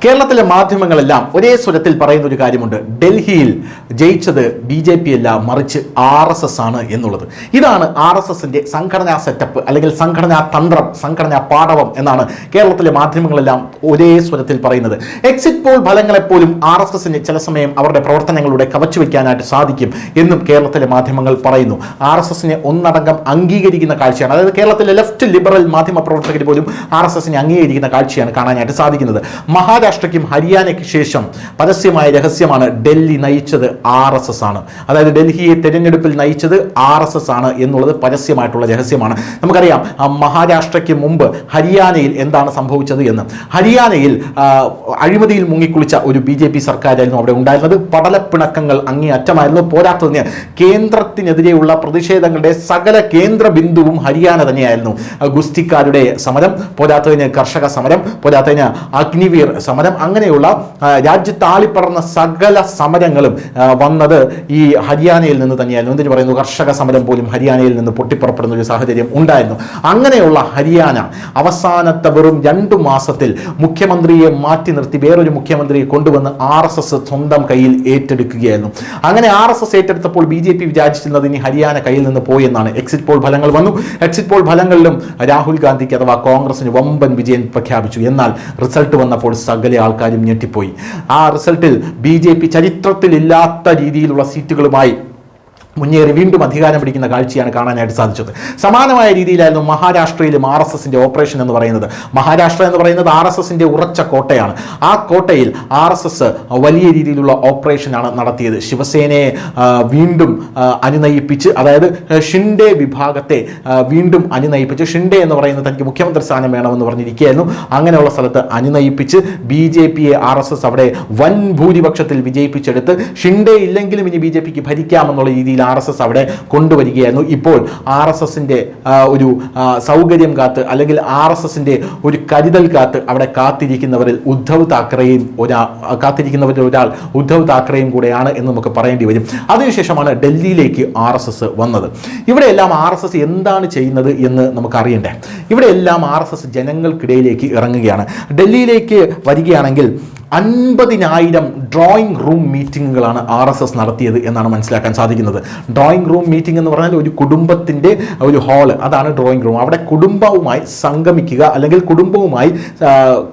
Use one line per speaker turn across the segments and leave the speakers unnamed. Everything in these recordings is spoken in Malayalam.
കേരളത്തിലെ മാധ്യമങ്ങളെല്ലാം ഒരേ സ്വരത്തിൽ പറയുന്ന ഒരു കാര്യമുണ്ട്. ഡൽഹിയിൽ ജയിച്ചത് BJP അല്ല, മറിച്ച് RSS ആണ് എന്നുള്ളത്. ഇതാണ് RSSന്റെ സംഘടനാ സെറ്റപ്പ് അല്ലെങ്കിൽ സംഘടനാ തന്ത്രം, സംഘടനാ പാടവം എന്നാണ് കേരളത്തിലെ മാധ്യമങ്ങളെല്ലാം ഒരേ സ്വരത്തിൽ പറയുന്നത്. എക്സിറ്റ് പോൾ ഫലങ്ങളെപ്പോലും RSSന് ചില സമയം അവരുടെ പ്രവർത്തനങ്ങളുടെ കവച്ചു വയ്ക്കാനായിട്ട് സാധിക്കും എന്നും കേരളത്തിലെ മാധ്യമങ്ങൾ പറയുന്നു. RSSനെ ഒന്നടങ്കം അംഗീകരിക്കുന്ന കാഴ്ചയാണ്, അതായത് കേരളത്തിലെ ലെഫ്റ്റ് ലിബറൽ മാധ്യമ പ്രവർത്തകർ പോലും RSSനെ അംഗീകരിക്കുന്ന കാഴ്ചയാണ് കാണാനായിട്ട് സാധിക്കുന്നത്. മഹാരാഷ്ട്രയ്ക്കും ഹരിയാനയ്ക്ക് ശേഷം പരസ്യമായ രഹസ്യമാണ് ഡൽഹി നയിച്ചത് RSS ആണ്, അതായത് ഡൽഹിയെ തെരഞ്ഞെടുപ്പിൽ നയിച്ചത് RSS ആണ് എന്നുള്ളത് പരസ്യമായിട്ടുള്ള രഹസ്യമാണ്. നമുക്കറിയാം മഹാരാഷ്ട്രയ്ക്ക് മുമ്പ് ഹരിയാനയിൽ എന്താണ് സംഭവിച്ചത് എന്ന്. ഹരിയാനയിൽ അഴിമതിയിൽ മുങ്ങിക്കുളിച്ച ഒരു BJP സർക്കാരായിരുന്നു അവിടെ ഉണ്ടായിരുന്നത്. പടലപ്പിണക്കങ്ങൾ അങ്ങേയറ്റമായിരുന്നു. പോരാത്തതിന് കേന്ദ്രത്തിനെതിരെയുള്ള പ്രതിഷേധങ്ങളുടെ സകല കേന്ദ്ര ബിന്ദുവും ഹരിയാന തന്നെയായിരുന്നു. ഗുസ്തിക്കാരുടെ സമരം, പോരാത്തതിന് കർഷക സമരം, പോരാത്തതിന് അഗ്നിവീർ സമരം, അങ്ങനെയുള്ള രാജ്യത്താളിപ്പടർന്ന സകല സമരങ്ങളും വന്നത് ഈ ഹരിയാനയിൽ നിന്ന് തന്നെയായിരുന്നു. എന്തിനു പറയുന്നു, കർഷക സമരം പോലും ഹരിയാനയിൽ നിന്ന് പൊട്ടിപ്പുറപ്പെടുന്ന ഒരു സാഹചര്യം ഉണ്ടായിരുന്നു. അങ്ങനെയുള്ള ഹരിയാന അവസാനത്തെ വെറും 2 മാസത്തിൽ മുഖ്യമന്ത്രിയെ മാറ്റി നിർത്തി വേറൊരു മുഖ്യമന്ത്രിയെ കൊണ്ടുവന്ന് RSS സ്വന്തം കയ്യിൽ ഏറ്റെടുക്കുകയായിരുന്നു. അങ്ങനെ RSS ഏറ്റെടുത്തപ്പോൾ BJP വിചാരിച്ചിരുന്നത് ഇനി ഹരിയാന കയ്യിൽ നിന്ന് പോയി എന്നാണ്. എക്സിറ്റ് പോൾ ഫലങ്ങൾ വന്നു. എക്സിറ്റ് പോൾ ഫലങ്ങളിലും രാഹുൽ ഗാന്ധിക്ക് അഥവാ കോൺഗ്രസിന് വമ്പൻ വിജയം പ്രഖ്യാപിച്ചു. എന്നാൽ റിസൾട്ട് വന്നപ്പോൾ സകല ആൾക്കാരും ഞെട്ടിപ്പോയി. ആ റിസൾട്ടിൽ BJP ചരിത്രത്തിലില്ലാത്ത രീതിയിലുള്ള സീറ്റുകളുമായി മുന്നേറി വീണ്ടും അധികാരം പിടിക്കുന്ന കാഴ്ചയാണ് കാണാനായിട്ട് സാധിച്ചത്. സമാനമായ രീതിയിലായിരുന്നു മഹാരാഷ്ട്രയിലും RSSന്റെ ഓപ്പറേഷൻ എന്ന് പറയുന്നത്. മഹാരാഷ്ട്ര എന്ന് പറയുന്നത് RSSന്റെ ഉറച്ച കോട്ടയാണ്. ആ കോട്ടയിൽ RSS വലിയ രീതിയിലുള്ള ഓപ്പറേഷനാണ് നടത്തിയത്. ശിവസേനയെ വീണ്ടും അനുനയിപ്പിച്ച്, അതായത് ഷിൻഡെ വിഭാഗത്തെ വീണ്ടും അനുനയിപ്പിച്ച്, ഷിൻഡെ എന്ന് പറയുന്നത് തനിക്ക് മുഖ്യമന്ത്രി സ്ഥാനം വേണമെന്ന് പറഞ്ഞിരിക്കുകയായിരുന്നു. അങ്ങനെയുള്ള സ്ഥലത്ത് അനുനയിപ്പിച്ച് BJPയെ RSS അവിടെ വൻ ഭൂരിപക്ഷത്തിൽ വിജയിപ്പിച്ചെടുത്ത് ഷിൻഡെ ഇല്ലെങ്കിലും ഇനി BJPക്ക് ഭരിക്കാമെന്നുള്ള രീതിയിൽ RSS അവിടെ കൊണ്ടുവരികയായിരുന്നു. ഇപ്പോൾ RSSന്റെ ഒരു സൗകര്യം കാത്ത് അല്ലെങ്കിൽ RSSന്റെ ഒരു കരുതൽ കാത്ത് അവിടെ കാത്തിരിക്കുന്നവരിൽ ഉദ്ധവ് താക്കറെയും കൂടെയാണ് എന്ന് നമുക്ക് പറയേണ്ടി വരും. അതിനുശേഷമാണ് ഡൽഹിയിലേക്ക് RSS വന്നത്. ഇവിടെയെല്ലാം RSS എന്താണ് ചെയ്യുന്നത് എന്ന് നമുക്ക് അറിയണ്ടേ. ഇവിടെയെല്ലാം RSS ജനങ്ങൾക്കിടയിലേക്ക് ഇറങ്ങുകയാണ്. ഡൽഹിയിലേക്ക് വരികയാണെങ്കിൽ 50,000 ഡ്രോയിങ് റൂം മീറ്റിങ്ങുകളാണ് RSS നടത്തിയത് എന്നാണ് മനസ്സിലാക്കാൻ സാധിക്കുന്നത്. ഡ്രോയിങ് റൂം മീറ്റിംഗ് എന്ന് പറഞ്ഞാൽ ഒരു കുടുംബത്തിൻ്റെ ഒരു ഹാള്, അതാണ് ഡ്രോയിങ് റൂം. അവിടെ കുടുംബവുമായി സംഗമിക്കുക അല്ലെങ്കിൽ കുടുംബവുമായി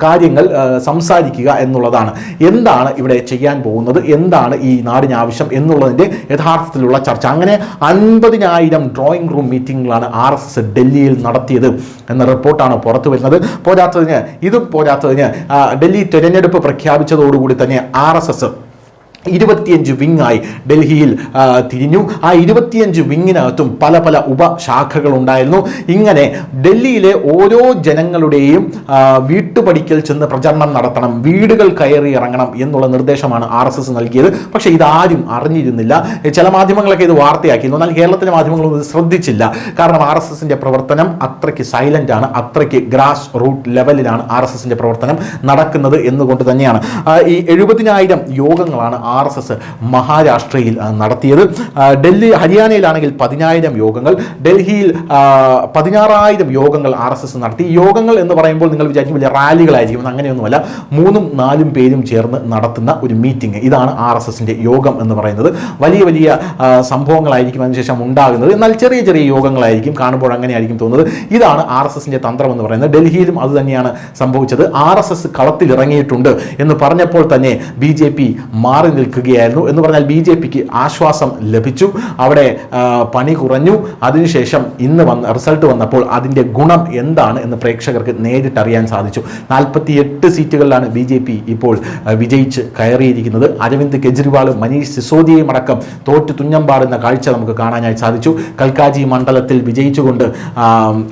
കാര്യങ്ങൾ സംസാരിക്കുക എന്നുള്ളതാണ്. എന്താണ് ഇവിടെ ചെയ്യാൻ പോകുന്നത്, എന്താണ് ഈ നാടിന് ആവശ്യം എന്നുള്ളതിൻ്റെ യഥാർത്ഥത്തിലുള്ള ചർച്ച. അങ്ങനെ 50,000 ഡ്രോയിങ് റൂം മീറ്റിങ്ങുകളാണ് RSS ഡൽഹിയിൽ നടത്തിയത് എന്ന റിപ്പോർട്ടാണ് പുറത്തു വരുന്നത്. പോരാത്തതിന് ഡൽഹി തെരഞ്ഞെടുപ്പ് പ്രഖ്യാപിച്ചതോടുകൂടി തന്നെ RSS 25 വിങ്ങായി ഡൽഹിയിൽ തിരിഞ്ഞു. ആ 25 വിങ്ങിനകത്തും പല പല ഉപശാഖകൾ ഉണ്ടായിരുന്നു. ഇങ്ങനെ ഡൽഹിയിലെ ഓരോ ജനങ്ങളുടെയും വീട്ടുപടിക്കൽ ചെന്ന് പ്രചരണം നടത്തണം, വീടുകൾ കയറി ഇറങ്ങണം എന്നുള്ള നിർദ്ദേശമാണ് RSS നൽകിയത്. പക്ഷേ ഇതാരും അറിഞ്ഞിരുന്നില്ല. ചില മാധ്യമങ്ങളൊക്കെ ഇത് വാർത്തയാക്കിയിരുന്നു, എന്നാൽ കേരളത്തിലെ മാധ്യമങ്ങളൊന്നും ഇത് ശ്രദ്ധിച്ചില്ല. കാരണം RSSന്റെ പ്രവർത്തനം അത്രയ്ക്ക് സൈലന്റ് ആണ്, അത്രയ്ക്ക് ഗ്രാസ് റൂട്ട് ലെവലിലാണ് RSSന്റെ പ്രവർത്തനം നടക്കുന്നത് എന്നുകൊണ്ട് തന്നെയാണ് ഈ 70,000 യോഗങ്ങളാണ് RSS മഹാരാഷ്ട്രയിൽ നടത്തിയത്. ഹരിയാനയിലാണെങ്കിൽ 10,000 യോഗങ്ങൾ, ഡൽഹിയിൽ 16,000 യോഗങ്ങൾ RSS നടത്തി. യോഗങ്ങൾ എന്ന് പറയുമ്പോൾ നിങ്ങൾ വിചാരിക്കും വലിയ റാലികളായിരിക്കും, അങ്ങനെയൊന്നുമല്ല. 3-4 പേരും ചേർന്ന് നടത്തുന്ന ഒരു മീറ്റിംഗ്, ഇതാണ് RSSന്റെ യോഗം എന്ന് പറയുന്നത്. വലിയ വലിയ സംഭവങ്ങളായിരിക്കും അതിനുശേഷം ഉണ്ടാകുന്നത്, എന്നാൽ ചെറിയ ചെറിയ യോഗങ്ങളായിരിക്കും. കാണുമ്പോൾ അങ്ങനെയായിരിക്കും തോന്നുന്നത്. ഇതാണ് RSSന്റെ തന്ത്രം എന്ന് പറയുന്നത്. ഡൽഹിയിലും അത് തന്നെയാണ് സംഭവിച്ചത്. RSS കളത്തിലിറങ്ങിയിട്ടുണ്ട് എന്ന് പറഞ്ഞപ്പോൾ തന്നെ BJP മാറി നിൽക്കുകയായിരുന്നു. എന്ന് പറഞ്ഞാൽ BJPക്ക് ആശ്വാസം ലഭിച്ചു, അവിടെ പണി കുറഞ്ഞു. അതിനുശേഷം ഇന്ന് റിസൾട്ട് വന്നപ്പോൾ അതിൻ്റെ ഗുണം എന്താണ് എന്ന് പ്രേക്ഷകർക്ക് നേരിട്ടറിയാൻ സാധിച്ചു. 48 സീറ്റുകളിലാണ് BJP ഇപ്പോൾ വിജയിച്ച് കയറിയിരിക്കുന്നത്. അരവിന്ദ് കെജ്രിവാളും മനീഷ് സിസോദിയയും അടക്കം തോറ്റു തുഞ്ഞമ്പാടുന്ന കാഴ്ച നമുക്ക് കാണാനായി സാധിച്ചു. കൽക്കാജി മണ്ഡലത്തിൽ വിജയിച്ചുകൊണ്ട്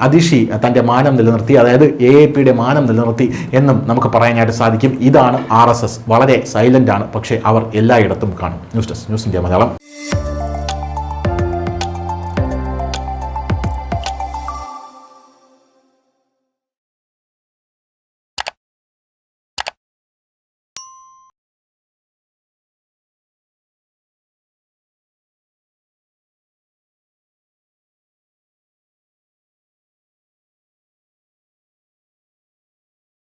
അതിഷി തൻ്റെ മാനം നിലനിർത്തി, അതായത് AAPയുടെ മാനം നിലനിർത്തി എന്നും നമുക്ക് പറയാനായിട്ട് സാധിക്കും. ഇതാണ് RSS. വളരെ സൈലന്റ് ആണ്, പക്ഷേ അവർ എല്ലായിടത്തും കാണും. News desk, news India Malayalam.